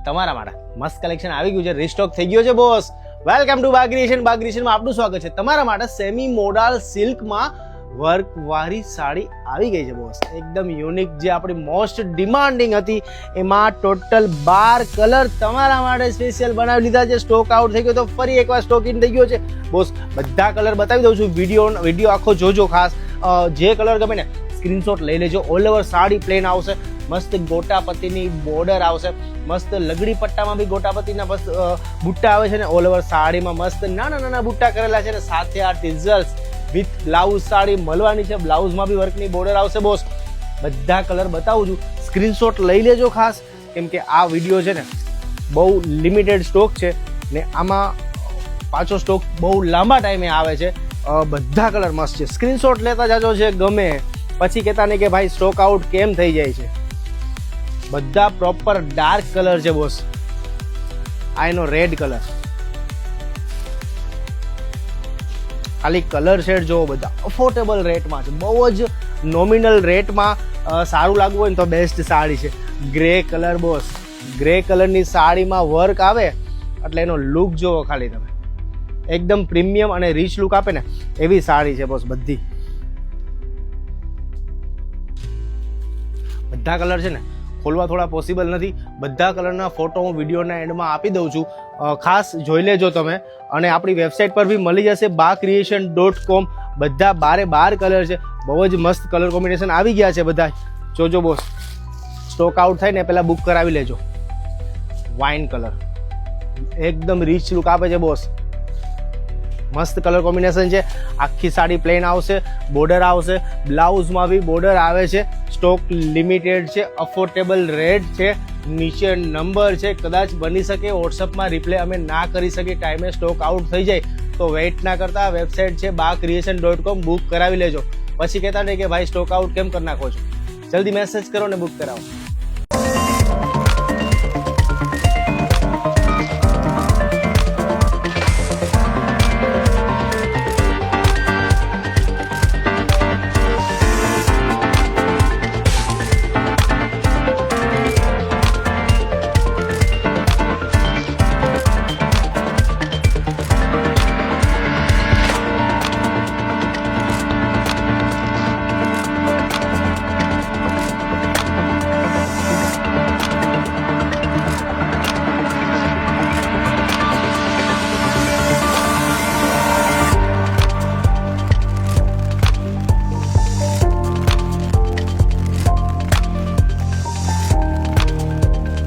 તમારા માટે મસ્ત કલેક્શન આવી ગયું છે, રીસ્ટોક થઈ ગયો છે boss. Welcome to Baag creation. Baag ક્રિએશનમાં આપનું સ્વાગત છે. તમારા માટે સેમી મોડાલ સિલ્કમાં વર્ક વાળી સાડી આવી ગઈ છે બોસ. એકદમ યુનિક, જે આપણી મોસ્ટ ડિમાન્ડિંગ હતી, એમાં ટોટલ 12 કલર તમારા માટે સ્પેશિયલ બનાવી લીધા છે. સ્ટોક આઉટ થઈ ગયો તો ફરી એકવાર સ્ટોક ઇન થઈ ગયો છે બોસ. બધા કલર બતાવી દઉં છું. વિડીયો આખો જોજો ખાસ. જે કલર ગમે ને સ્ક્રીનશોટ લઈ લેજો. ઓલ ઓવર સાડી પ્લેન આવશે, મસ્ત ગોટાપતિની બોર્ડર આવશે, મસ્ત લગડી પટ્ટામાં બી ગોટાપતિના મસ્ત બુટ્ટા આવે છે ને. ઓલ ઓવર સાડીમાં મસ્ત નાના નાના બુટ્ટા કરેલા છે ને, સાથે આ ટીઝર્સ વિથ બ્લાઉઝ સાડી મળવાની છે. બ્લાઉઝમાં બી વર્કની બોર્ડર આવશે બોસ. બધા કલર બતાવું છું, સ્ક્રીનશોટ લઈ લેજો ખાસ, કેમ કે આ વિડીયો છે ને બહુ લિમિટેડ સ્ટોક છે ને આમાં પાછો સ્ટોક બહુ લાંબા ટાઈમે આવે છે. બધા કલર મસ્ત છે. સ્ક્રીનશોટ લેતા જાજો છે, ગમે પછી કહેતા નહીં કે ભાઈ સ્ટોક આઉટ કેમ થઈ જાય છે. બધા પ્રોપર ડાર્ક કલર છે બોસ. આ એનો રેડ કલર, ખાલી કલર શેડ જોવો. બધા અફોર્ડેબલ રેટમાં છે, બહુ જ નોમિનલ રેટમાં. સારું લાગવું હોય ને તો બેસ્ટ સાડી છે. Grey colour boss. ગ્રે કલરની સાડીમાં વર્ક આવે એટલે એનો લુક જોવો ખાલી તમે. એકદમ પ્રીમિયમ અને રીચ લુક આપે ને એવી સાડી છે બોસ. બધા કલર છે ને ખોલવા થોડા પોસિબલ નથી. બધા કલરના ફોટો હું વિડીયોના એન્ડમાં આપી દઉં છું, ખાસ જોઈ લેજો તમે. અને આપણી વેબસાઇટ પર બી મળી જશે bagcreation.com. બધા 12 કલર છે. બહુ જ મસ્ત કલર કોમ્બિનેશન આવી ગયા છે બધા. જોજો બોસ, સ્ટોક આઉટ થાય ને પહેલાં બુક કરાવી લેજો. વાઇન કલર એકદમ રીચ લુક આપે છે બોસ. મસ્ત કલર કોમ્બિનેશન છે. આખી સાડી પ્લેન આવશે, બોર્ડર આવશે, બ્લાઉઝમાં બી બોર્ડર આવે છે. સ્ટોક લિમિટેડ છે, અફોર્ડેબલ રેટ છે, નીચે નંબર છે. કદાચ બની શકે વોટ્સઅપમાં રિપ્લાય અમે ના કરી શકીએ, ટાઈમે સ્ટોક આઉટ થઈ જાય તો વેઇટ ના કરતા વેબસાઇટ છે bagcreation.com, બુક કરાવી લેજો. પછી કહેતા નહીં કે ભાઈ સ્ટોક આઉટ કેમ કરી નાખો છો. જલ્દી મેસેજ કરો ને બુક કરાવો.